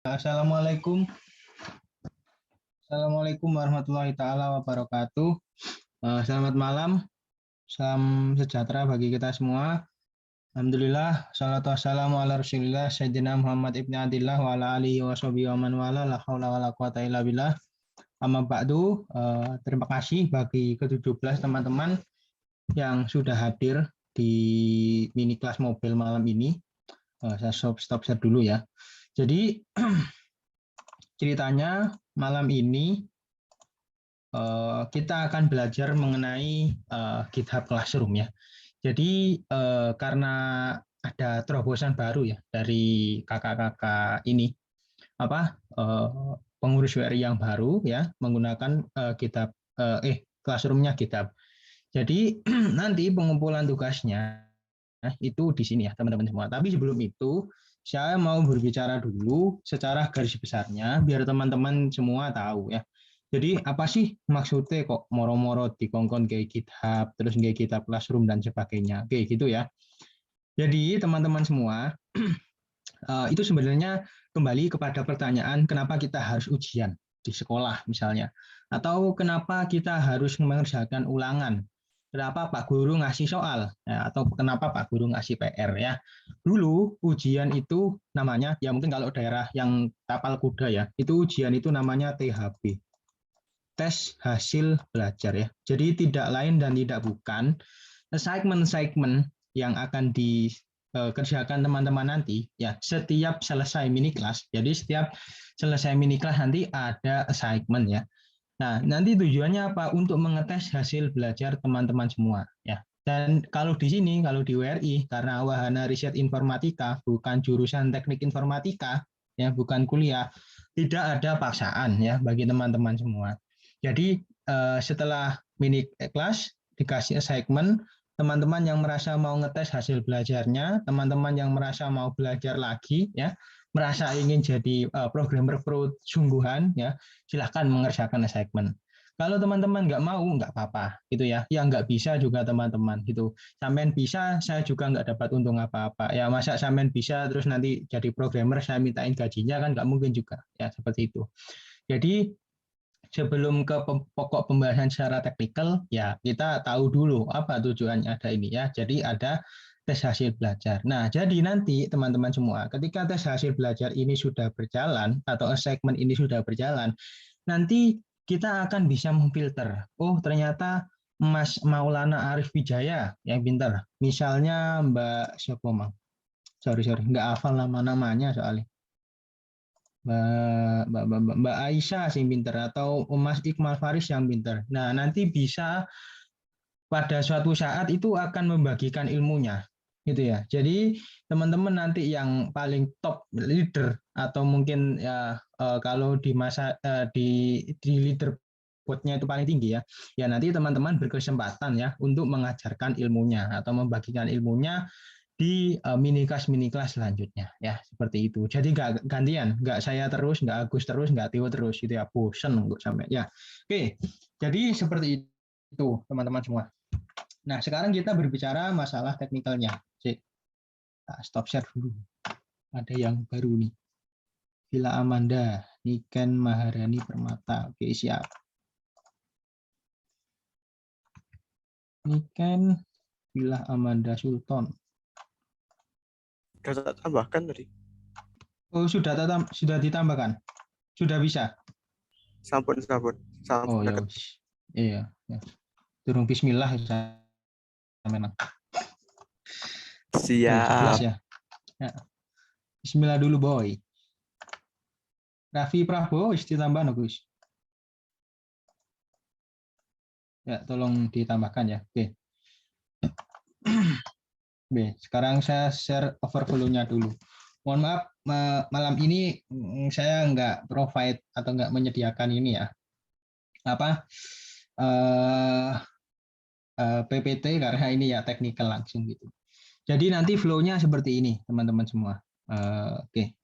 Assalamualaikum. Assalamualaikum warahmatullahi taala wabarakatuh. Selamat malam. Salam sejahtera bagi kita semua. Alhamdulillah, salatu wassalamu ala Rasulillah Sayyidina Muhammad ibn Abdillah wa ala alihi wa sahbihi wa man wala la haula wala quwata illa billah. Amma ba'du, terima kasih bagi ke-17 teman-teman yang sudah hadir di mini kelas mobil malam ini. Saya stop share dulu ya. Jadi ceritanya malam ini kita akan belajar mengenai GitHub Classroom ya. Jadi karena ada terobosan baru ya dari kakak-kakak ini, pengurus WRI yang baru ya menggunakan GitHub Classroom-nya GitHub. Jadi nanti pengumpulan tugasnya itu di sini ya teman-teman semua. Tapi sebelum itu saya mau berbicara dulu secara garis besarnya biar teman-teman semua tahu ya. Jadi apa sih maksudnya kok moro-moro dikongkon kayak GitHub, terus kayak GitHub Classroom dan sebagainya, kayak gitu ya. Jadi teman-teman semua itu sebenarnya kembali kepada pertanyaan kenapa kita harus ujian di sekolah misalnya, atau kenapa kita harus mengerjakan ulangan. Kenapa Pak Guru ngasih soal, ya, atau kenapa Pak Guru ngasih PR ya. Dulu ujian itu namanya, ya mungkin kalau daerah yang tapal kuda ya, itu ujian itu namanya THB. Tes hasil belajar ya. Jadi tidak lain dan tidak bukan segmen-segmen yang akan dikerjakan teman-teman nanti ya setiap selesai mini kelas. Jadi setiap selesai mini kelas nanti ada assignment ya. Nah, nanti tujuannya apa? Untuk mengetes hasil belajar teman-teman semua ya. Dan kalau di sini, kalau di WRI, karena Wahana Riset Informatika bukan jurusan teknik informatika, ya bukan kuliah, tidak ada paksaan ya bagi teman-teman semua. Jadi setelah mini kelas dikasih assignment, teman-teman yang merasa mau ngetes hasil belajarnya, teman-teman yang merasa mau belajar lagi ya, merasa ingin jadi programmer pro sungguhan ya, silahkan mengerjakan assignment. Kalau teman-teman nggak mau, nggak apa-apa, gitu ya. Yang nggak bisa juga teman-teman, gitu. Sampean bisa, saya juga nggak dapat untung apa-apa. Ya masa sampean bisa, terus nanti jadi programmer, saya mintain gajinya kan nggak mungkin juga, ya seperti itu. Jadi sebelum ke pokok pembahasan secara teknikal, ya kita tahu dulu apa tujuannya ada ini ya. Jadi ada tes hasil belajar. Nah, jadi nanti teman-teman semua, ketika tes hasil belajar ini sudah berjalan atau segmen ini sudah berjalan, nanti kita akan bisa memfilter. Oh, ternyata Mas Maulana Arif Wijaya yang pintar. Misalnya Mbak siapa, Mang? Sorry, nggak hafal nama-namanya soalnya. Mbak Aisyah yang pintar atau Mas Iqmal Faris yang pintar. Nah, nanti bisa pada suatu saat itu akan membagikan ilmunya gitu ya. Jadi teman-teman nanti yang paling top leader atau mungkin ya kalau di masa di leaderboardnya itu paling tinggi ya. Ya nanti teman-teman berkesempatan ya untuk mengajarkan ilmunya atau membagikan ilmunya di mini kelas selanjutnya ya seperti itu. Jadi nggak gantian, nggak saya terus, nggak Agus terus, nggak Tio terus gitu ya. Bosen untuk sampai ya. Oke, jadi seperti itu teman-teman semua. Nah, sekarang kita berbicara masalah teknikalnya. Stop share dulu. Ada yang baru nih. Villa Amanda, Niken Maharani Permata. Oke, siap. Niken Villa Amanda Sultan. Sudah tambahkan tadi. Oh, sudah ditambahkan. Sudah bisa. Sampun. Oh, ya. Iya, ya. Turun bismillah memang. Siap. Ya. Bismillah dulu, boy. Raffi Prabowo ditambah Gus. Ya, tolong ditambahkan ya. Oke. Oke, sekarang saya share overview-nya dulu. Mohon maaf, malam ini saya nggak provide atau nggak menyediakan ini ya. PPT karena ini ya technical langsung gitu. Jadi nanti flow-nya seperti ini, teman-teman semua. Oke.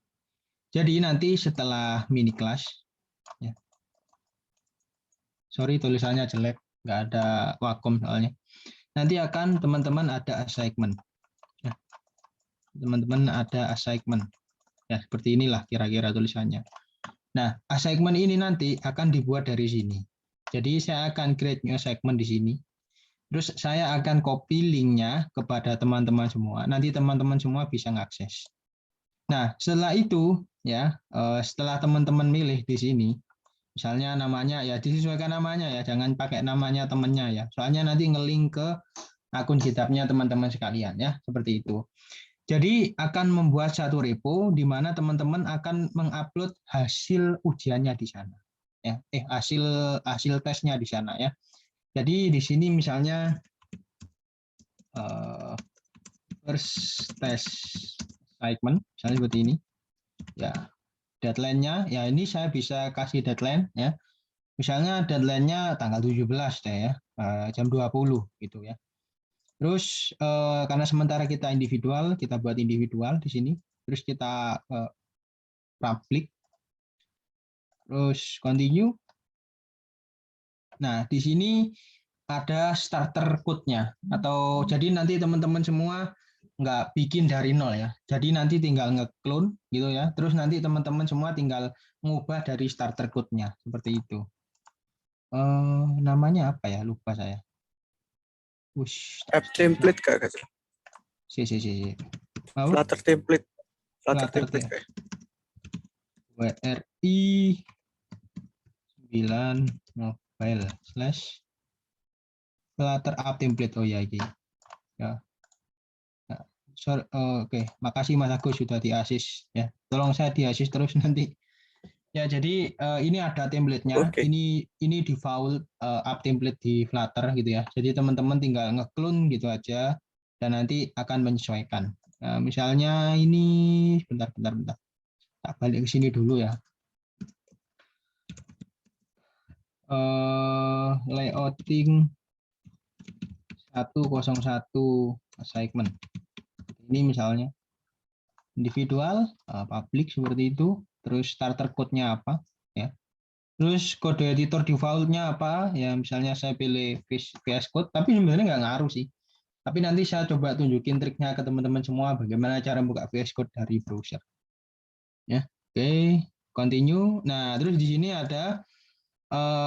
Jadi nanti setelah mini kelas, ya. Sorry tulisannya jelek, nggak ada vakum soalnya. Nanti akan teman-teman ada assignment. Ya. Teman-teman ada assignment. Ya, seperti inilah kira-kira tulisannya. Nah, assignment ini nanti akan dibuat dari sini. Jadi saya akan create new assignment di sini. Terus saya akan copy linknya kepada teman-teman semua. Nanti teman-teman semua bisa mengakses. Nah, setelah itu ya, setelah teman-teman milih di sini, misalnya namanya ya disesuaikan namanya ya, jangan pakai namanya temennya ya. Soalnya nanti ngelink ke akun GitHub-nya teman-teman sekalian ya, seperti itu. Jadi akan membuat satu repo di mana teman-teman akan mengupload hasil ujiannya di sana. Ya, hasil tesnya di sana ya. Jadi di sini misalnya first test assignment, misalnya seperti ini. Ya, deadline-nya ya ini saya bisa kasih deadline ya. Misalnya deadline-nya tanggal 17 deh ya, jam 20 gitu ya. Terus karena sementara kita individual, kita buat individual di sini. Terus kita public. Terus continue. Nah, di sini ada starter code-nya atau jadi nanti teman-teman semua nggak bikin dari nol ya. Jadi nanti tinggal nge-clone gitu ya. Terus nanti teman-teman semua tinggal mengubah dari starter code-nya seperti itu. Namanya apa ya? Lupa saya. App template kak. Si. Flutter template. Flutter template kayak. WRI 9 mobile slash Flutter app template. Oh ya ini. Ya. Oke, makasih Mas Agus sudah di-assist ya. Tolong saya di-assist terus nanti. Ya, jadi ini ada template-nya. Okay. Ini default app template di Flutter gitu ya. Jadi teman-teman tinggal nge-clone gitu aja dan nanti akan menyesuaikan. Nah, misalnya ini bentar. Tak balik ke sini dulu ya. Layouting 101 assignment. Ini misalnya individual, public seperti itu, terus starter code-nya apa, ya. Terus kode editor default-nya apa, ya misalnya saya pilih VS Code, tapi sebenarnya nggak ngaruh sih. Tapi nanti saya coba tunjukin triknya ke teman-teman semua bagaimana cara buka VS Code dari browser. Ya, oke, continue. Nah, terus di sini ada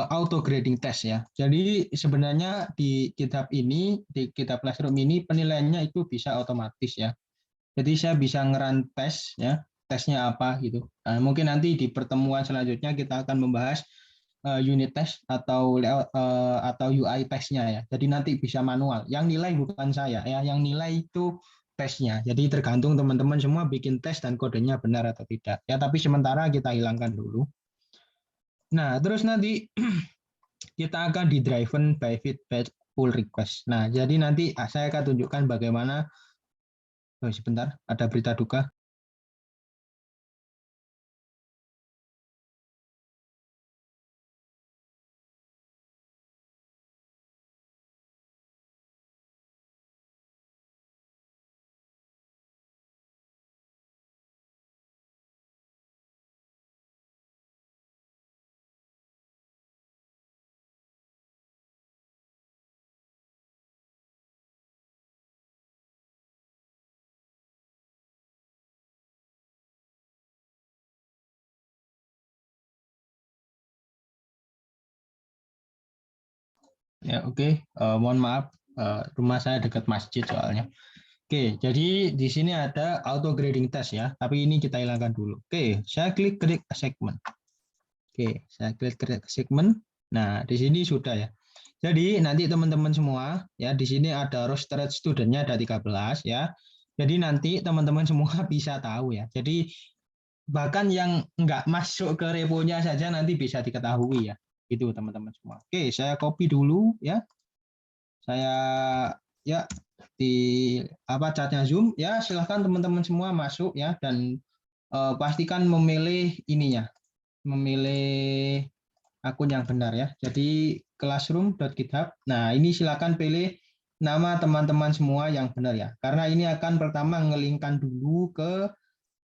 auto grading test ya. Jadi sebenarnya di GitHub ini, di GitHub Classroom ini penilaiannya itu bisa otomatis ya. Jadi saya bisa ngeran tes ya, tesnya apa gitu. Nah, mungkin nanti di pertemuan selanjutnya kita akan membahas unit test atau UI tesnya ya. Jadi nanti bisa manual. Yang nilai bukan saya ya, yang nilai itu tesnya. Jadi tergantung teman-teman semua bikin tes dan kodenya benar atau tidak. Ya, tapi sementara kita hilangkan dulu. Nah, terus nanti kita akan di driven by feedback pull request. Nah, jadi nanti saya akan tunjukkan bagaimana. Sebentar, ada berita duka. Ya, oke. Mohon maaf, rumah saya dekat masjid soalnya. Oke, jadi di sini ada auto grading test ya, tapi ini kita hilangkan dulu. Oke, saya klik create segment. Oke, saya klik create segment. Nah, di sini sudah ya. Jadi nanti teman-teman semua ya, di sini ada rostered student-nya ada 13 ya. Jadi nanti teman-teman semua bisa tahu ya. Jadi bahkan yang nggak masuk ke reponya saja nanti bisa diketahui ya. Itu teman-teman semua. Oke, saya copy dulu ya. Saya ya di chatnya Zoom ya, silahkan teman-teman semua masuk ya dan pastikan memilih ininya, memilih akun yang benar ya. Jadi classroom.github. Nah, ini silakan pilih nama teman-teman semua yang benar ya. Karena ini akan pertama ngelingkan dulu ke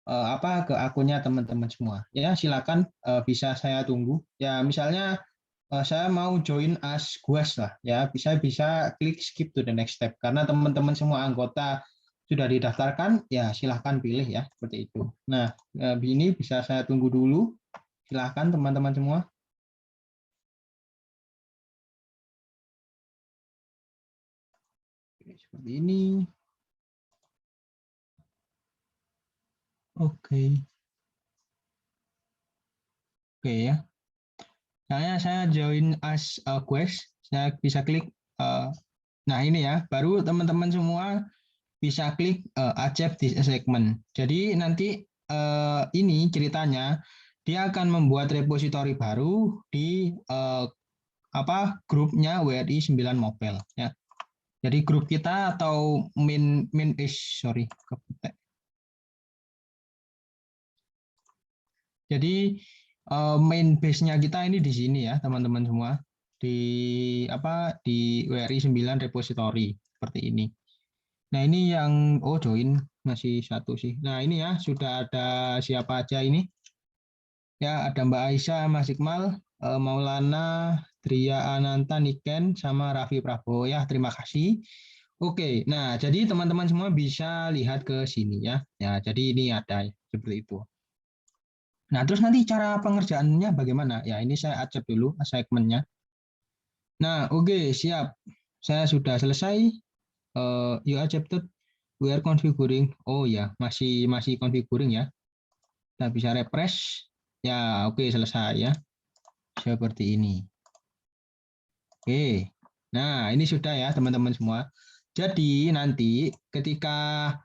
ke akunnya teman-teman semua. Ya, silakan bisa saya tunggu. Ya, misalnya saya mau join as guest lah ya, bisa klik skip to the next step karena teman-teman semua anggota sudah didaftarkan, ya silahkan pilih ya, seperti itu. Nah, ini bisa saya tunggu dulu. Silahkan teman-teman semua. Seperti ini. Oke. Oke ya. Saya join as a guest. Saya bisa klik. Nah ini ya, baru teman-teman semua bisa klik accept this segment. Jadi nanti ini ceritanya dia akan membuat repositori baru di grupnya WRI 9 Mobile ya. Jadi grup kita atau Jadi main base-nya kita ini di sini ya, teman-teman semua. Di WRI 9 repository seperti ini. Nah, ini yang join masih satu sih. Nah, ini ya sudah ada siapa aja ini. Ya, ada Mbak Aisyah, Mas Iqmal, Maulana, Tria Ananta, Niken, sama Raffi Prabowo ya. Terima kasih. Oke, nah jadi teman-teman semua bisa lihat ke sini ya. Ya, jadi ini ada seperti itu. Nah, terus nanti cara pengerjaannya bagaimana? Ya, ini saya accept dulu assignment-nya. Nah, oke, siap. Saya sudah selesai. You accepted. We are configuring. Oh ya, masih configuring ya. Kita bisa refresh. Ya, oke, selesai ya. Seperti ini. Oke. Nah, ini sudah ya, teman-teman semua. Jadi nanti ketika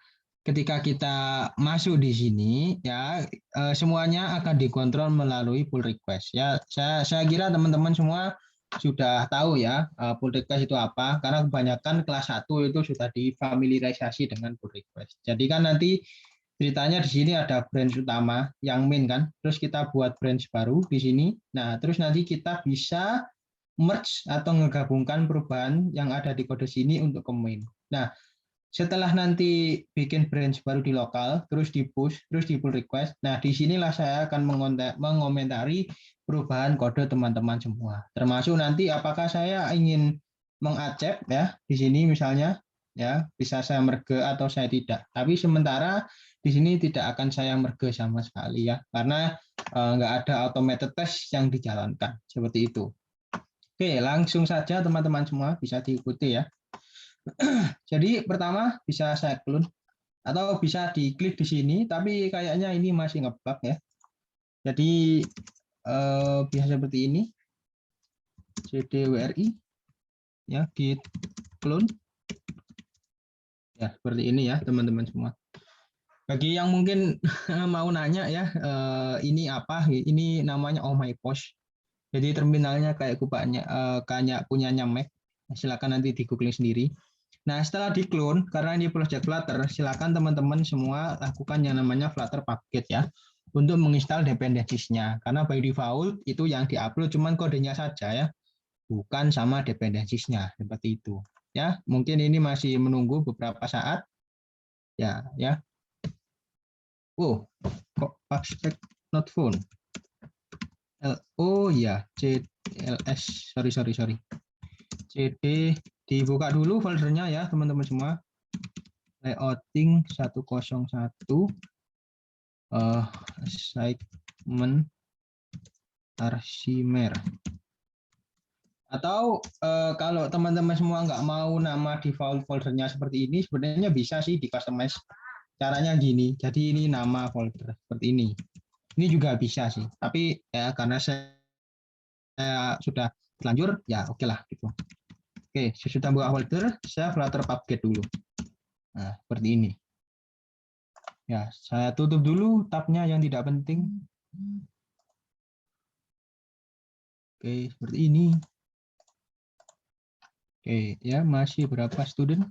kita masuk di sini ya semuanya akan dikontrol melalui pull request ya. Saya kira teman-teman semua sudah tahu ya pull request itu apa, karena kebanyakan kelas 1 itu sudah difamiliarisasi dengan pull request. Jadi kan nanti ceritanya di sini ada branch utama yang main kan, terus kita buat branch baru di sini. Nah, terus nanti kita bisa merge atau menggabungkan perubahan yang ada di kode sini untuk ke main. Nah, setelah nanti bikin branch baru di lokal, terus di push, terus di pull request. Nah, disinilah saya akan mengomentari perubahan kode teman-teman semua. Termasuk nanti apakah saya ingin mengaccept ya di sini misalnya ya, bisa saya merge atau saya tidak. Tapi sementara di sini tidak akan saya merge sama sekali ya, karena nggak ada automated test yang dijalankan seperti itu. Oke, langsung saja teman-teman semua bisa diikuti ya. Jadi pertama bisa saya clone atau bisa diklik di sini, tapi kayaknya ini masih ngebug ya. Jadi bisa seperti ini, cdwri ya, git clone ya, seperti ini ya teman-teman semua. Bagi yang mungkin mau nanya ya, ini apa? Ini namanya Oh My Post. Jadi terminalnya kayak punyanya Mac. Silakan nanti di googling sendiri. Nah, setelah diklon, karena ini project Flutter, silakan teman-teman semua lakukan yang namanya Flutter Package ya, untuk menginstal dependencies-nya. Karena by default itu yang diupload cuman kodenya saja ya, bukan sama dependencies-nya, seperti itu. Ya, mungkin ini masih menunggu beberapa saat. Ya. Oh, kok abstract not found. Oh ya, CLS, sorry. CD dibuka dulu foldernya ya teman-teman semua. Layouting 101 assignment Archimer. Atau kalau teman-teman semua nggak mau nama default foldernya seperti ini, sebenarnya bisa sih di customize. Caranya gini, jadi ini nama folder seperti ini. Ini juga bisa sih, tapi ya karena saya sudah terlanjur, ya oke lah gitu. Oke, saya sudah buka folder, saya Flutter Package dulu. Nah, seperti ini. Ya, saya tutup dulu tabnya yang tidak penting. Oke, seperti ini. Oke, ya masih berapa student?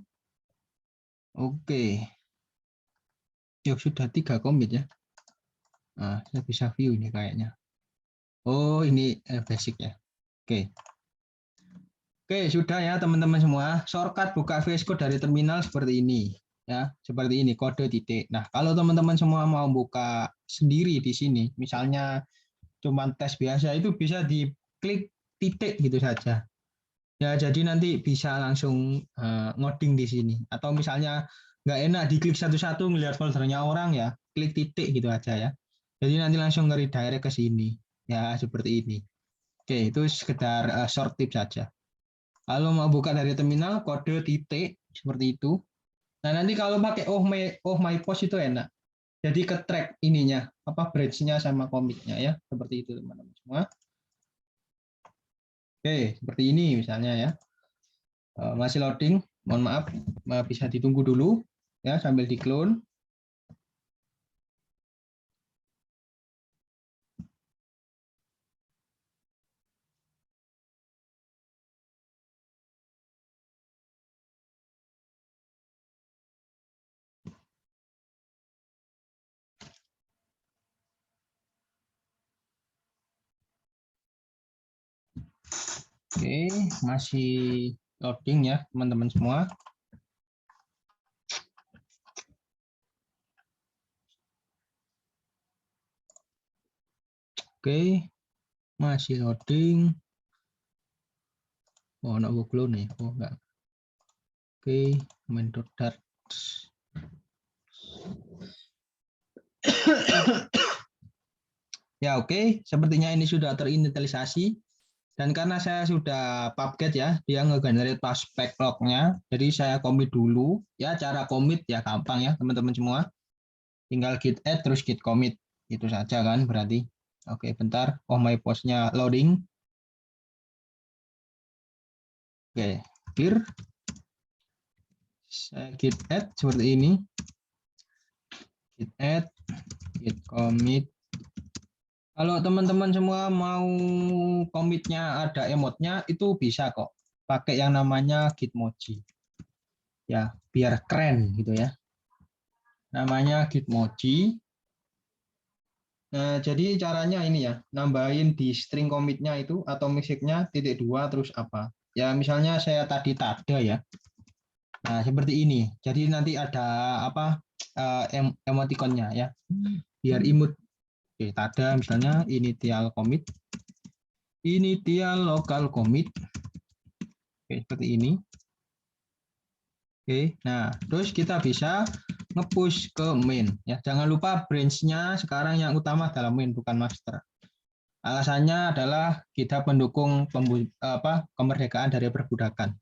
Oke. Ya sudah 3 commit ya. Nah, saya bisa view ini kayaknya. Oh, ini basic ya. Oke. Oke, sudah ya teman-teman semua. Shortcut buka VS Code dari terminal seperti ini. Ya, seperti ini kode titik. Nah, kalau teman-teman semua mau buka sendiri di sini, misalnya cuman tes biasa, itu bisa diklik titik gitu saja. Ya, jadi nanti bisa langsung ngoding di sini. Atau misalnya nggak enak diklik satu-satu melihat foldernya orang ya, klik titik gitu aja ya. Jadi nanti langsung nge-redirect ke sini. Ya, seperti ini. Oke, itu sekedar short tip saja. Kalau mau buka dari terminal, kode titik, seperti itu. Nah, nanti kalau pakai oh my post itu enak. Jadi ke track ininya, apa branch-nya sama commit-nya ya, seperti itu teman-teman semua. Oke, seperti ini misalnya ya. Masih loading, mohon maaf, bisa ditunggu dulu ya sambil di-clone. Oke, masih loading ya teman-teman semua. Oke, masih loading. Oh, nak buku nih. Oh, enggak. Oke, main.dart. Ya, oke. Sepertinya ini sudah terinitialisasi. Dan karena saya sudah pubget ya, dia nge-generate pas backlog-nya. Jadi saya commit dulu. Ya, cara commit ya gampang ya, teman-teman semua. Tinggal git add terus git commit. Itu saja kan berarti. Oke, bentar. Oh, my post-nya loading. Oke, clear. Saya git add seperti ini. Git add, git commit. Kalau teman-teman semua mau commit-nya ada emotnya, itu bisa kok. Pakai yang namanya Gitmoji. Ya, biar keren gitu ya. Namanya Gitmoji. Nah, jadi caranya ini ya, nambahin di string commit-nya itu atau mixicnya .2 terus apa. Ya, misalnya saya tadi tada ya. Nah, seperti ini. Jadi nanti ada apa emoticonnya ya. Biar imut. Oke, tada misalnya initial commit. Initial local commit. Oke, seperti ini. Oke, nah terus kita bisa nge-push ke main. Ya, jangan lupa branch-nya sekarang yang utama adalah main bukan master. Alasannya adalah kita pendukung kemerdekaan dari perbudakan.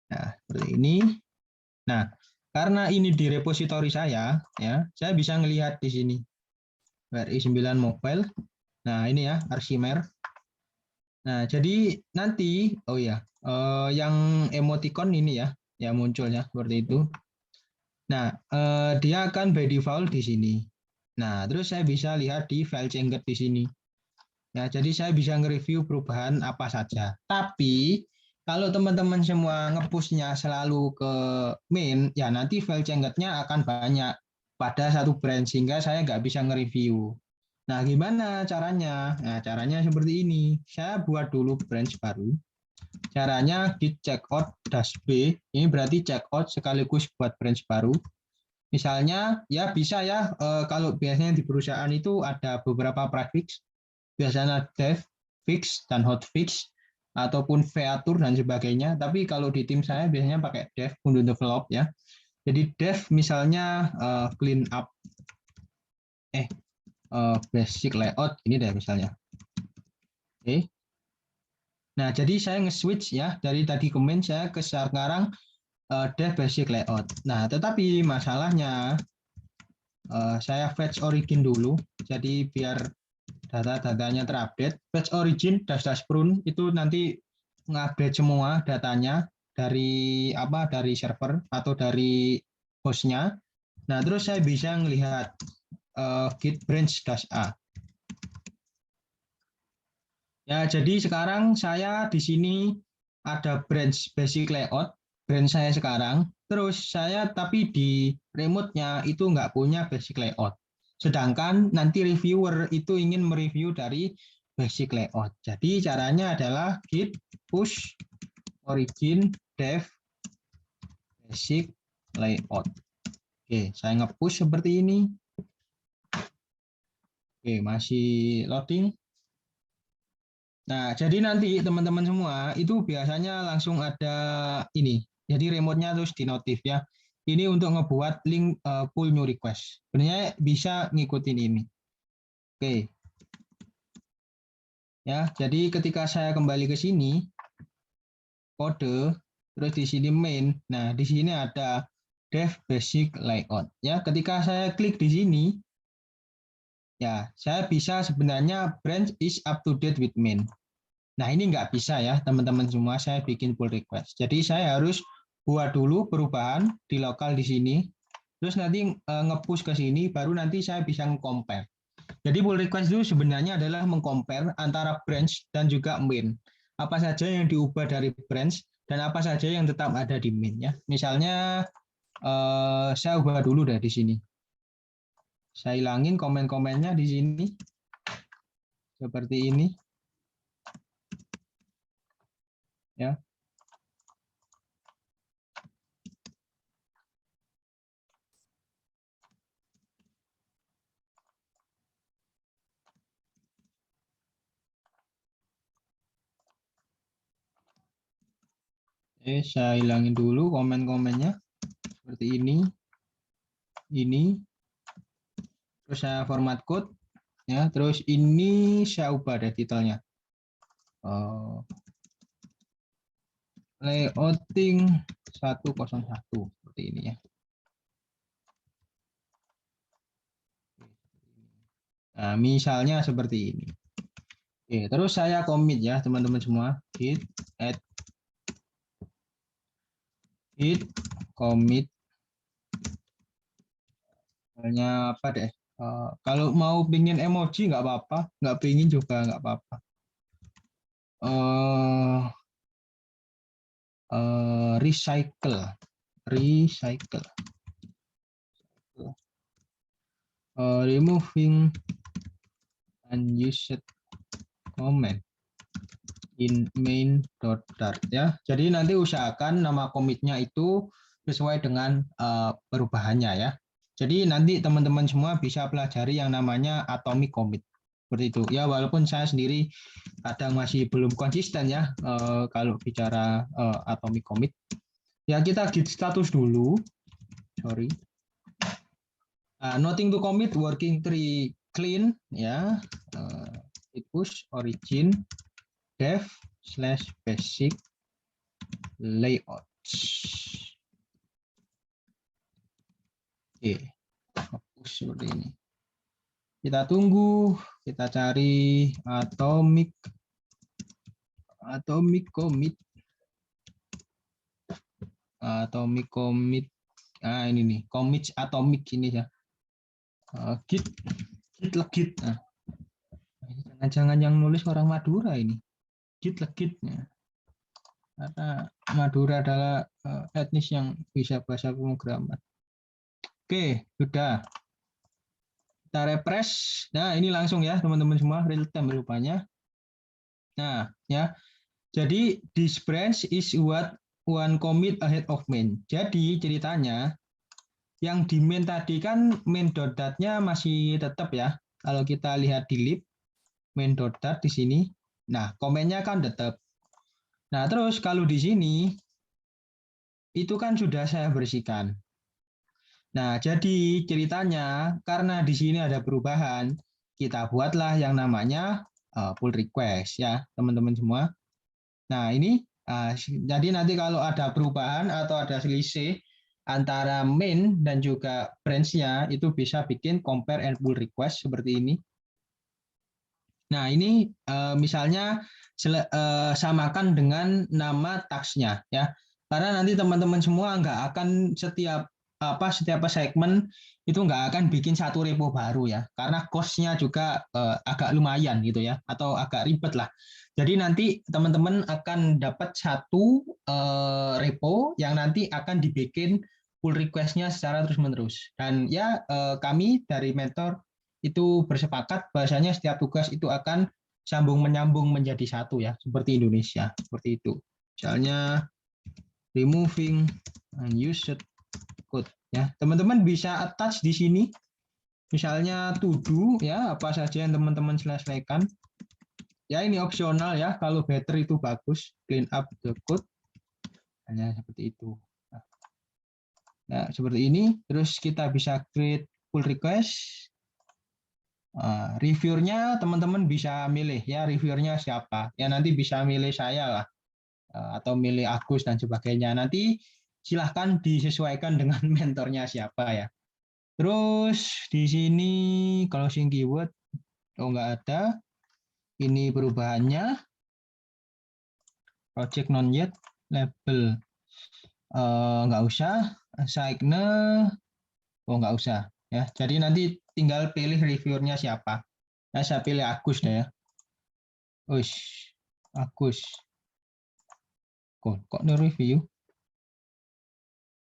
Nah, seperti ini. Nah, karena ini di repositori saya, ya, saya bisa melihat di sini. RI9 mobile. Nah, ini ya, Archimer. Nah, jadi nanti, oh ya, yang emoticon ini ya, yang munculnya seperti itu. Nah, dia akan by default di sini. Nah, terus saya bisa lihat di file changet di sini. Ya, jadi saya bisa nge-review perubahan apa saja. Tapi kalau teman-teman semua nge-push-nya selalu ke main, ya nanti file changet-nya akan banyak pada satu branch sehingga saya nggak bisa nge-review. Nah, gimana caranya? Nah, caranya seperti ini. Saya buat dulu branch baru. Caranya git checkout -b. Ini berarti checkout sekaligus buat branch baru. Misalnya, ya bisa ya, kalau biasanya di perusahaan itu ada beberapa prefix, biasanya dev, fix, dan hotfix, ataupun feature dan sebagainya. Tapi kalau di tim saya biasanya pakai dev untuk develop ya. Jadi dev misalnya clean up, basic layout, ini deh misalnya. Oke. Nah, jadi saya nge-switch ya, dari tadi komen saya ke sekarang dev basic layout. Nah, tetapi masalahnya saya fetch origin dulu, jadi biar data-datanya terupdate. Fetch origin --prune itu nanti mengupdate semua datanya dari dari server atau dari hostnya. Nah, terus saya bisa melihat git branch -a. Ya, jadi sekarang saya di sini ada branch basic layout, branch saya sekarang. Terus saya tapi di remote-nya itu nggak punya basic layout. Sedangkan nanti reviewer itu ingin mereview dari basic layout. Jadi caranya adalah git push origin dev basic layout. Oke, saya nge-push seperti ini. Oke, masih loading. Nah, jadi nanti teman-teman semua itu biasanya langsung ada ini. Jadi remote-nya terus di notif ya. ini untuk ngebuat link pull new request. Sebenarnya bisa ngikutin ini. Oke. Ya, jadi ketika saya kembali ke sini, kode, terus di sini main. Nah, di sini ada dev basic layout. Ya, ketika saya klik di sini, ya, saya bisa sebenarnya branch is up to date with main. Nah, ini nggak bisa ya, teman-teman semua. Saya bikin pull request. Jadi saya harus buat dulu perubahan di lokal di sini. Terus nanti nge-push ke sini, baru nanti saya bisa nge-compare. Jadi pull request itu sebenarnya adalah meng-compare antara branch dan juga main. Apa saja yang diubah dari branch dan apa saja yang tetap ada di main ya. Misalnya saya ubah dulu deh di sini. Saya hilangin komen-komennya di sini. Seperti ini. Ya. Saya hilangin dulu komen-komennya seperti ini, terus saya format code, ya, terus ini saya ubah deh titelnya, layouting 101 seperti ini ya. Nah, misalnya seperti ini. Oke, terus saya commit ya teman-teman semua, git add git commit. Misalnya apa deh? Kalau mau pingin emoji nggak apa-apa, nggak pingin juga nggak apa-apa. Recycle, removing unused comment in main.dart ya. Jadi nanti usahakan nama komitnya itu sesuai dengan perubahannya ya. Jadi nanti teman-teman semua bisa pelajari yang namanya atomic commit seperti itu ya. Walaupun saya sendiri kadang masih belum konsisten ya kalau bicara atomic commit. Ya kita git status dulu. Sorry. Nothing to commit, working tree clean ya. It push origin dev / basic layout. Oke, push seperti ini. Kita tunggu, kita cari atomic commit. Nah, ini nih, commit atomic ini ya. Git legit. Nah, jangan-jangan yang nulis orang Madura ini. Git legitnya. Karena Madura adalah etnis yang bisa bahasa pemrograman. Oke, sudah. Kita refresh. Nah, ini langsung ya teman-teman semua, real time rupanya. Nah, ya. Jadi this branch is what one commit ahead of main. Jadi ceritanya yang di main tadi kan main.dat-nya masih tetap ya. Kalau kita lihat di lib main.dat di sini. Nah, komennya kan tetap. Nah, terus kalau di sini itu kan sudah saya bersihkan. Nah, jadi ceritanya karena di sini ada perubahan, kita buatlah yang namanya pull request ya, teman-teman semua. Nah, ini jadi nanti kalau ada perubahan atau ada selisih antara main dan juga branch-nya itu bisa bikin compare and pull request seperti ini. Nah, ini misalnya samakan dengan nama task-nya ya. Karena nanti teman-teman semua nggak akan setiap segmen itu nggak akan bikin satu repo baru ya. Karena cost-nya juga agak lumayan gitu ya, atau agak ribet lah. Jadi nanti teman-teman akan dapat satu repo yang nanti akan dibikin pull request-nya secara terus-menerus. Dan ya kami dari mentor itu bersepakat bahasanya setiap tugas itu akan sambung menyambung menjadi satu ya, seperti Indonesia, seperti itu. Misalnya removing unused code ya. Teman-teman bisa attach di sini. Misalnya to do ya, apa saja yang teman-teman selesaikan. Ya ini opsional ya, kalau better itu bagus, clean up the code. Hanya seperti itu. Nah, Nah, seperti ini. Terus kita bisa create pull request. Reviewernya teman-teman bisa milih ya, reviewernya siapa. Ya nanti bisa milih saya lah, atau milih Agus dan sebagainya. Nanti silahkan disesuaikan dengan mentornya siapa ya. Terus di sini closing keyword, nggak ada. Ini perubahannya, project non yet, label nggak usah, signe nggak usah ya. Jadi nanti tinggal pilih reviewernya siapa. Nah, saya pilih Agus deh ya. Agus. Kok no review?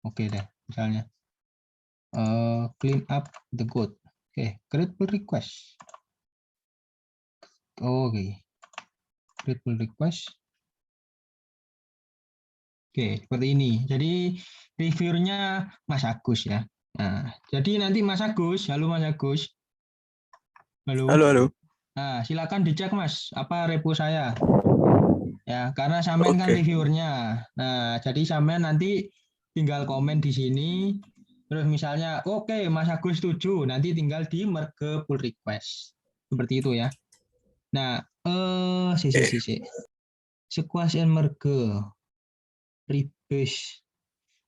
Oke deh, misalnya clean up the code. Oke, create pull request. Oke, create pull request. Oke, seperti ini. Jadi reviewernya Mas Agus ya. Nah, jadi nanti Mas Agus, halo Mas Agus. Halo. Halo. Nah, silakan dicek Mas, apa repo saya. Ya, karena sampean kan reviewernya. Nah, jadi sampean nanti tinggal komen di sini. Terus misalnya, oke, Mas Agus setuju, nanti tinggal di merge pull request. Seperti itu ya. Nah, Squash and merge. Rebase.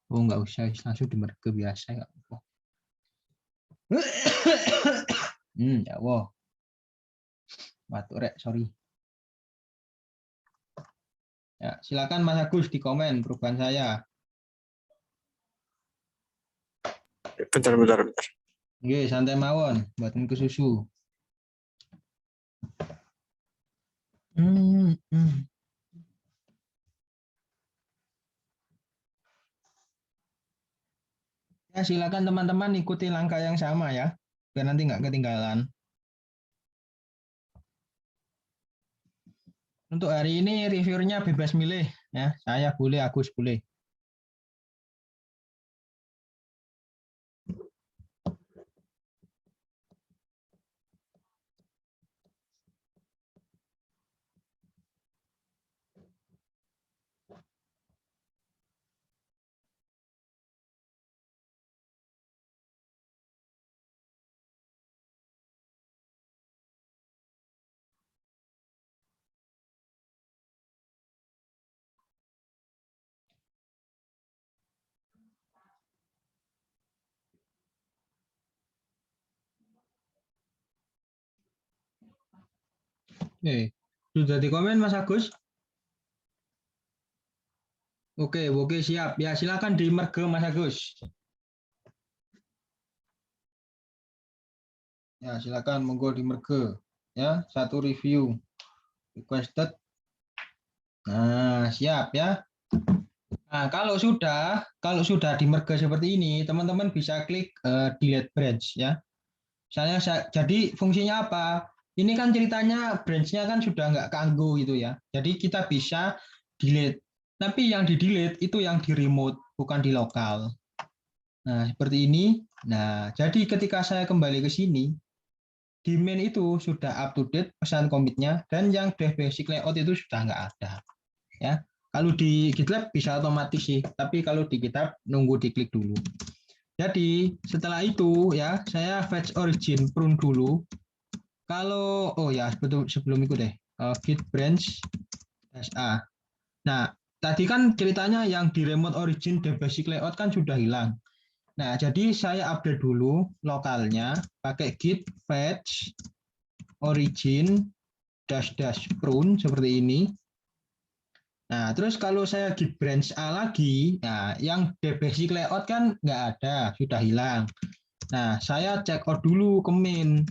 Nggak usah, langsung di merge biasa. Ya, wow. Batuk rek, sorry. Ya, silakan Mas Agus di komen perubahan saya. Bentar. Oke, santai mawon, buatin ke susu. Ya, silakan teman-teman ikuti langkah yang sama ya, biar nanti nggak ketinggalan. Untuk hari ini reviewernya bebas milih ya, saya boleh, Agus boleh. Oke, sudah di komen Mas Agus? Oke, siap. Ya, silakan di merge Mas Agus. Ya, silakan monggo di merge. Ya, satu review requested. Nah, siap ya. Nah, kalau sudah di merge seperti ini, teman-teman bisa klik delete branch ya. Misalnya jadi fungsinya apa? Ini kan ceritanya branch-nya kan sudah nggak kanggo gitu ya. Jadi kita bisa delete. Tapi yang di delete itu yang di remote, bukan di lokal. Nah, seperti ini. Nah, jadi ketika saya kembali ke sini, di main itu sudah up to date pesan commit-nya, dan yang dev basic layout itu sudah nggak ada. Ya, kalau di GitLab bisa otomatis sih, tapi kalau di GitHub nunggu diklik dulu. Jadi setelah itu ya, saya fetch origin prune dulu. Kalau sebelum itu deh, git branch -a. Nah, tadi kan ceritanya yang di remote origin dev basic layout kan sudah hilang. Nah, jadi saya update dulu lokalnya pakai git fetch origin --prune seperti ini. Nah, terus kalau saya git branch A lagi, nah yang basic layout kan nggak ada, sudah hilang. Nah, saya check out dulu ke main.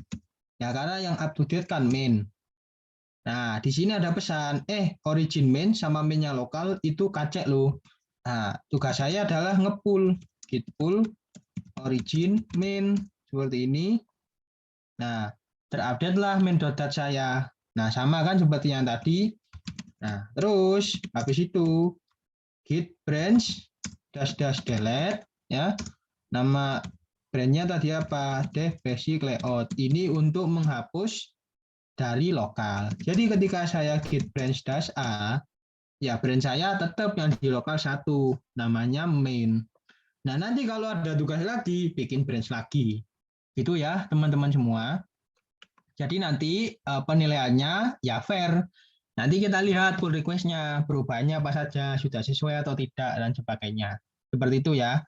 Ya, karena yang up to date kan main. Nah, di sini ada pesan, origin main sama mainnya lokal itu kacek loh. Nah, tugas saya adalah ngepull, git pull origin main seperti ini. Nah, terupdate lah main.dat saya. Nah, sama kan seperti yang tadi. Nah, terus habis itu git branch --delete ya. Nama brandnya tadi apa? Dev basic layout. Ini untuk menghapus dari lokal. Jadi ketika saya git branch -a, ya brand saya tetap yang di lokal satu, namanya main. Nah, nanti kalau ada tugas lagi, bikin branch lagi. Itu ya, teman-teman semua. Jadi nanti penilaiannya ya fair. Nanti kita lihat pull request-nya, perubahannya apa saja, sudah sesuai atau tidak, dan sebagainya. Seperti itu ya.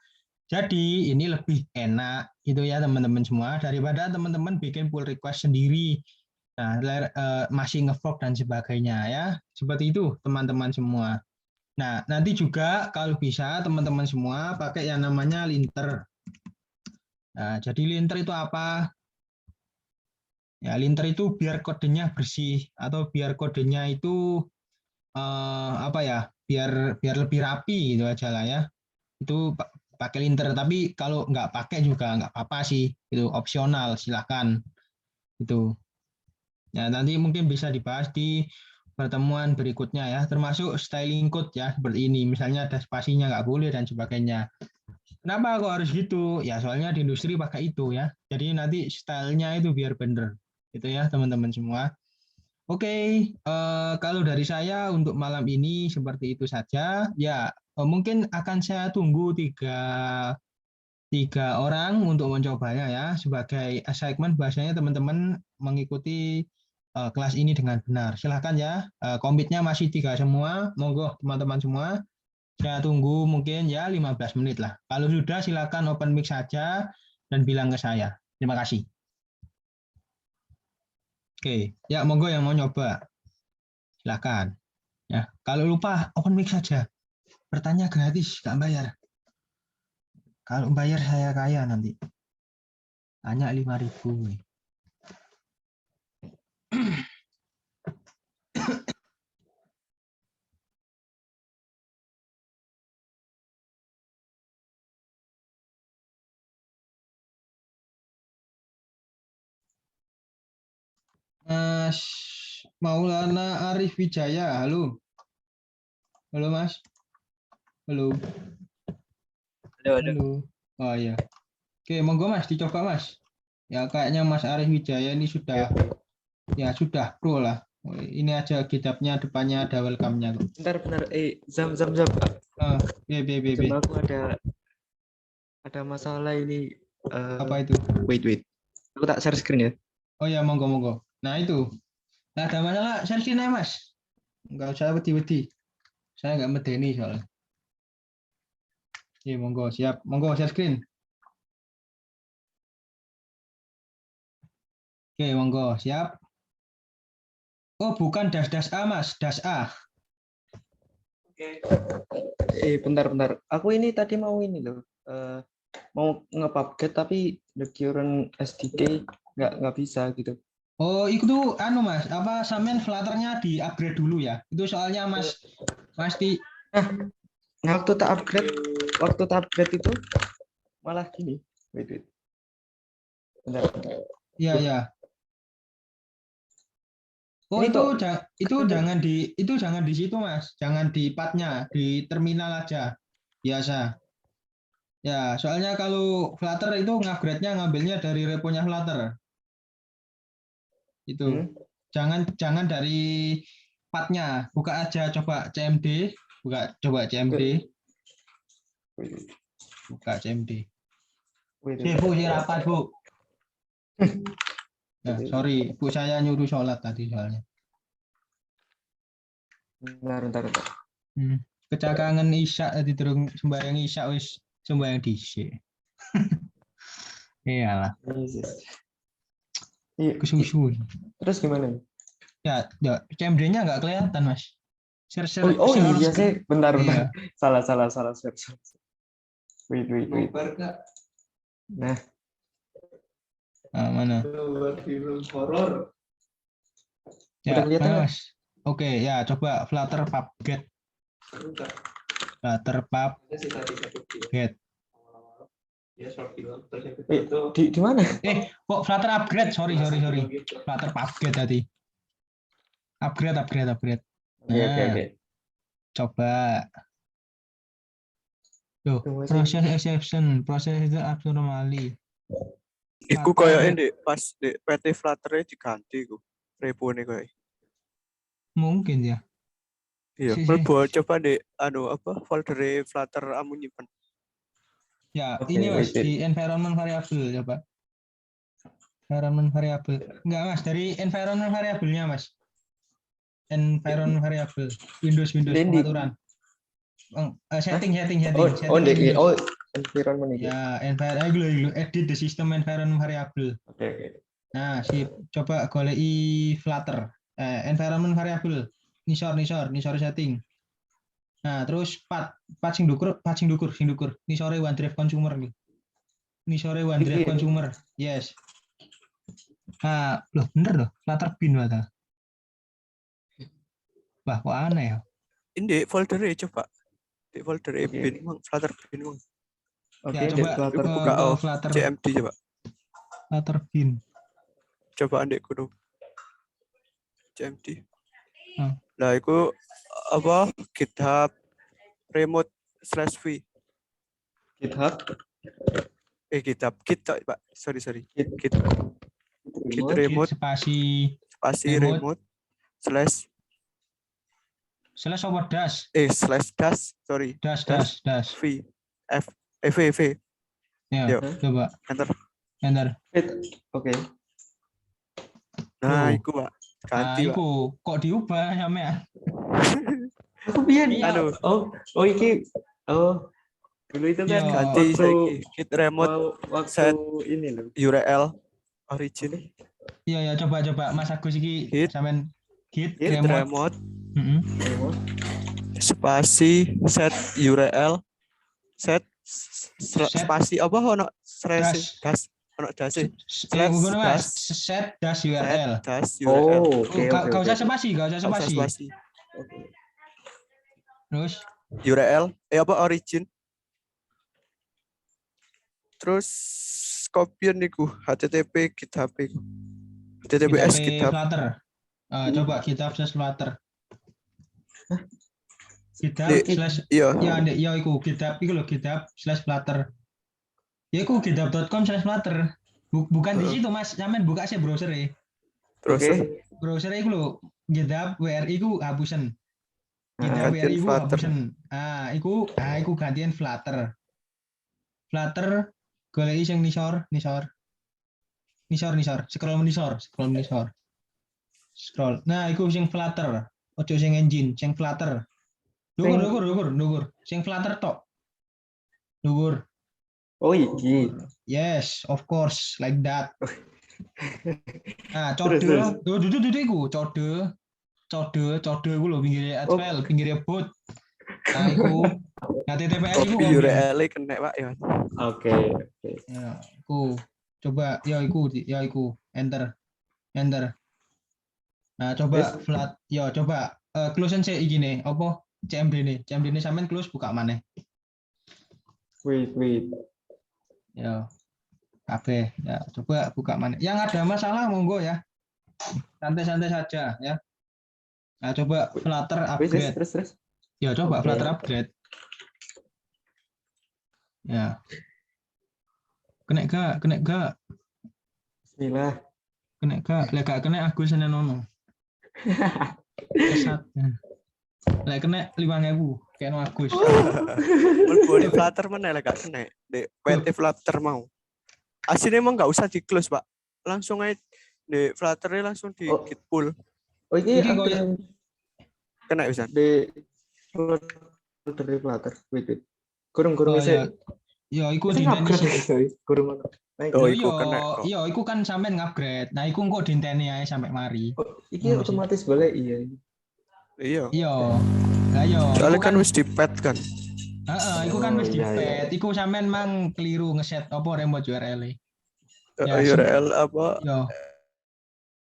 Jadi ini lebih enak gitu ya teman-teman semua, daripada teman-teman bikin pull request sendiri. Nah, masih ngefork dan sebagainya ya. Seperti itu teman-teman semua. Nah, nanti juga kalau bisa teman-teman semua pakai yang namanya linter. Nah, jadi linter itu apa? Ya, linter itu biar kodenya bersih atau biar kodenya itu apa ya? Biar biar lebih rapi gitu aja lah ya. Itu pakai linter, tapi kalau nggak pakai juga nggak apa-apa sih. Itu opsional, silakan. Itu. Ya, nanti mungkin bisa dibahas di pertemuan berikutnya ya, termasuk styling code ya, seperti ini. Misalnya ada spasinya nggak boleh dan sebagainya. Kenapa kok harus gitu? Ya soalnya di industri pakai itu ya. Jadi nanti stylenya itu biar bener. Gitu ya teman-teman semua. Oke, kalau dari saya untuk malam ini seperti itu saja. Ya, mungkin akan saya tunggu tiga orang untuk mencobanya ya. Sebagai assignment bahasanya teman-teman mengikuti kelas ini dengan benar. Silahkan ya, komitnya masih 3 semua. Monggo teman-teman semua. Saya tunggu mungkin ya 15 menit lah. Kalau sudah silakan open mic saja dan bilang ke saya. Terima kasih. Oke, ya monggo yang mau nyoba. Silakan. Ya, kalau lupa open mic saja. Bertanya gratis, nggak bayar. Kalau bayar saya kaya nanti. Tanya 5.000. Mas Maulana Arif Wijaya, halo. Halo Mas. Halo. Ada. Halo. Oh iya. Oke, monggo Mas, dicoba Mas. Ya kayaknya Mas Arif Wijaya ini sudah pro lah. Ini aja kitabnya depannya ada welcome-nya kok. Bentar. Zam. B. Aku ada masalah ini. Apa itu? Wait. Aku tak share screen ya. Oh ya, monggo. Nah itu. Nah, ada masalah share screen aja Mas. Enggak usah wedi-wedi. Saya nggak medeni soalnya. Oke, monggo, siap. Monggo share screen. Oke, monggo, siap. Oh, bukan dash A, Mas. Dash A. Bentar. Aku ini tadi mau ini loh. Mau nge-upgrade tapi the current SDK nggak bisa gitu. Oh, itu anu Mas, apa sampean Flutter-nya di-upgrade dulu ya? Itu soalnya Mas pasti Waktu tak upgrade itu malah gini. Wait. Bentar. Iya. Oh, Ini itu jangan di situ Mas, jangan di partnya, di terminal aja. Biasa. Ya, soalnya kalau Flutter itu ngupgrade-nya ngambilnya dari repo-nya Flutter. Itu. Jangan dari partnya. Buka aja coba CMD, coba CMD. Buka CMD. Bu, ini rapat, Bu. Ya, sorry, Bu saya nyuruh sholat tadi soalnya. Bentar. Kecakangan isya tadi terus sembahyang isya wis sembahyang dhisik. Iyalah. Kesusu. Terus gimana? Ya CMD-nya nggak kelihatan, Mas. Iya sih, bentar. Iya. Salah. Wait. Nah, Mana? horor. Ya, Udah kelihatan, mana, Mas? Oke, ya coba Flutter PubGet. Flutter PubGet. Di mana? Kok Flutter upgrade? Sorry. Flutter PubGet tadi. Upgrade. Nah, Oke. coba. Tuh, proses exception, proses itu abnormally. Iku koyo ndek pas di PT Flutter diganti ku. Repone koyo. Mungkin ya. Iya, mlebu coba ndek folder Flutter amu nyimpen. Ya, Oke, ini Mas wait. di environment variable coba. Environment variable. Enggak Mas, dari environment variable-nya Mas. Environment variable. Windows Ini pengaturan. Setting oh Windows. oh environment ini. Ya, environment edit the system environment variable. Oke. Nah, coba goleki Flutter. Environment variable. Nisor setting. Nah, terus pat sing dukur. Nisore OneDrive consumer nih. Nisore OneDrive Iki. consumer. Yes. Nah, loh bener loh, Flutter bin mata. Wah, kok aneh ya? Ini folder coba. Di folder Oke. bin, Flutter bin. Oke, Ya, coba Flutter. Buka Flutter CMD coba. Flutter bin. Coba andek kudu CMD. Hmm. Nah, itu apa? GitHub remote/v. GitHub. GitHub, Git, Pak. Sorry. Git Remote. remote Spasi remote slash apa dash dash, sorry. dash V. V. ya. Yuk. Coba enter. Oke. Nah, Tuh. iku Pak. Nah, Ganti, Pak. iku kok diubah sampean? Aku pian. Iya. Anu, Iki. Oh. Dulu itu kan Iya. ganti saiki git remote waktu set ini loh. URL origin. Iya, coba Mas Agus iki Git sampean git remote Remote. spasi set URL set spasi apa ono dash ono dash set dash URL. Oh, oke. Gak usah spasi. Oke. Terus URL apa origin. Terus kopian niku HTTP GitHub iku. HTTPS GitHub. Flutter. Coba GitHub /Flutter. GitHub ya iku GitHub iku lho GitHub/Flutter. Ya iku github.com/Flutter. Bukan di situ Mas, sampean buka sih browser ya. Terus Browser iku lho GitHub WRI iku hapusen. GitHub WRI iku hapusen. Iku gantian Flutter. Flutter goleki sing nisor. Scroll. Nah, iku sing Flutter. Ojo sing engine, sing Flutter. Dhuwur. Sing Flutter tok. Dhuwur. Oh, iki. Yes, of course, like that. Nah, code. Dudu iku, code iku lho pinggire adfile, pinggire boot. Nah, iku. Nah, TTPS iku URL kena Pak ya. Oke. Ya, iku. Coba ya iku. Enter. Nah, coba coba close sih iki apa CMD ini sampean close buka maneh. Wait. Ya. Kabeh ya, coba buka maneh. Yang ada masalah monggo ya. Santai-santai saja ya. Nah, coba Flutter upgrade. Terus. Ya, coba Oke. Flutter upgrade. Ya. Kena gak? Bismillah. Kena gak? Lek gak kena Agus Senono. Kesat. Lek kena 5.000 kena Agus. Mlebu di Flutter mana lek gak kena. Di PT Flutter mau. Aslinya emang nggak usah di close Pak. Langsung aja di Flutter-nya langsung di git pull. Oh, ini Iki ada yang Kena bisa. di Flutter. Wait. Kurung sih. Ya, iku Sing dinteni upgrade sih. Kurung. Oh, iku kena kok. Iya, iku kan sampean ngupgrade. Nah, iku kok dinteni ae sampai mari. Iki otomatis boleh iya. Iya. Lah iya. Soalnya kan wis di pad kan. Iku kan wis iya. dipet. Iku sampean mang keliru ngeset apa remote URL-e. Ya, URL apa? Ya.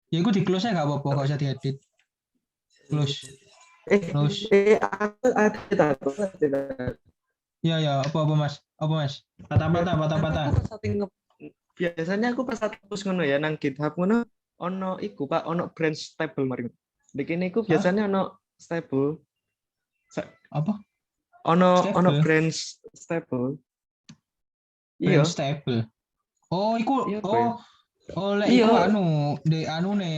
Ya iku di close gak apa-apa, gak usah diedit. Close. Ada. Ya, apa Mas? Patah. Biasanya aku pas hapus ngono ya nang GitHub ngono ono iku Pak, ono branch stable mari. Di kene iku biasanya ono stable. Apa? Ono branch stable. Iya. Stable. Oh, iku lek iku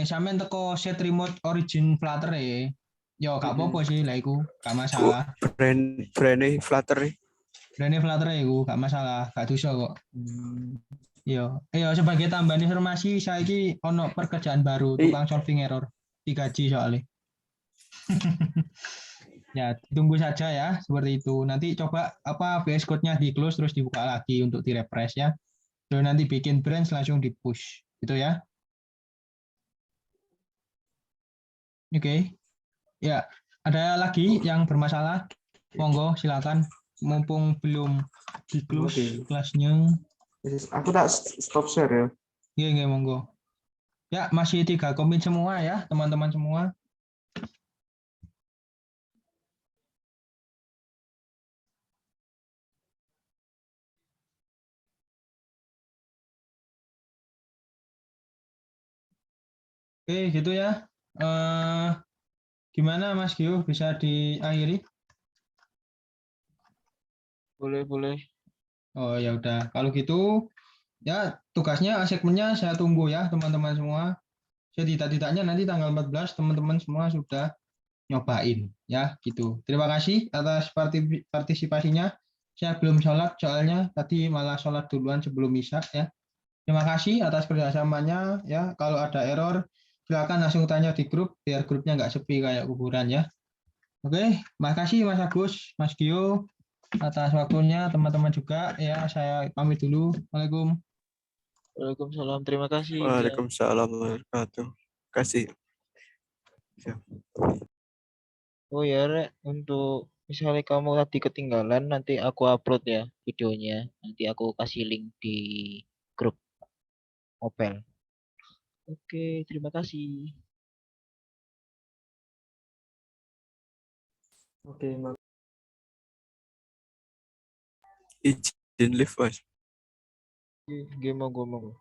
sampean teko set remote origin Flutter ya. Ya gak apa-apa sih lah iku, gak masalah. Brand Flutter. Brand Flutter iku gak masalah, gak dosa kok. Iya, sebagai tambahan informasi saiki ono pekerjaan baru tukang solving error. Digaji soalnya. Ya, tunggu saja ya seperti itu. Nanti coba VS Code-nya di close terus dibuka lagi untuk di refresh ya. Terus nanti bikin branch langsung di push. Gitu ya. Oke. Ya, ada lagi yang bermasalah? Monggo silakan. Mumpung belum di close kelasnya. Aku tak stop share ya. Iya, monggo. Ya, masih 3 komit semua ya, teman-teman semua. Oke, gitu ya. Gimana Mas Gio, bisa diakhiri? Boleh. Oh ya udah, kalau gitu ya tugasnya segmennya saya tunggu ya teman-teman semua. Setidak-tidaknya nanti tanggal 14 teman-teman semua sudah nyobain ya gitu. Terima kasih atas partisipasinya. Saya belum sholat soalnya tadi malah sholat duluan sebelum isya ya. Terima kasih atas kerjasamanya ya. Kalau ada error silakan langsung tanya di grup biar grupnya nggak sepi kayak kuburan ya. Oke, makasih Mas Agus, Mas Gio atas waktunya, teman-teman juga ya. Saya pamit dulu. Waalaikumsalam. Waalaikumsalam. Terima kasih. Waalaikumsalam warahmatullahi wabarakatuh. Kasih. Oh ya, Rek, untuk misalnya kamu tadi ketinggalan, nanti aku upload ya videonya. Nanti aku kasih link di grup Opel. Oke, terima kasih. Oke, Izin live, Mas. Oke, monggo.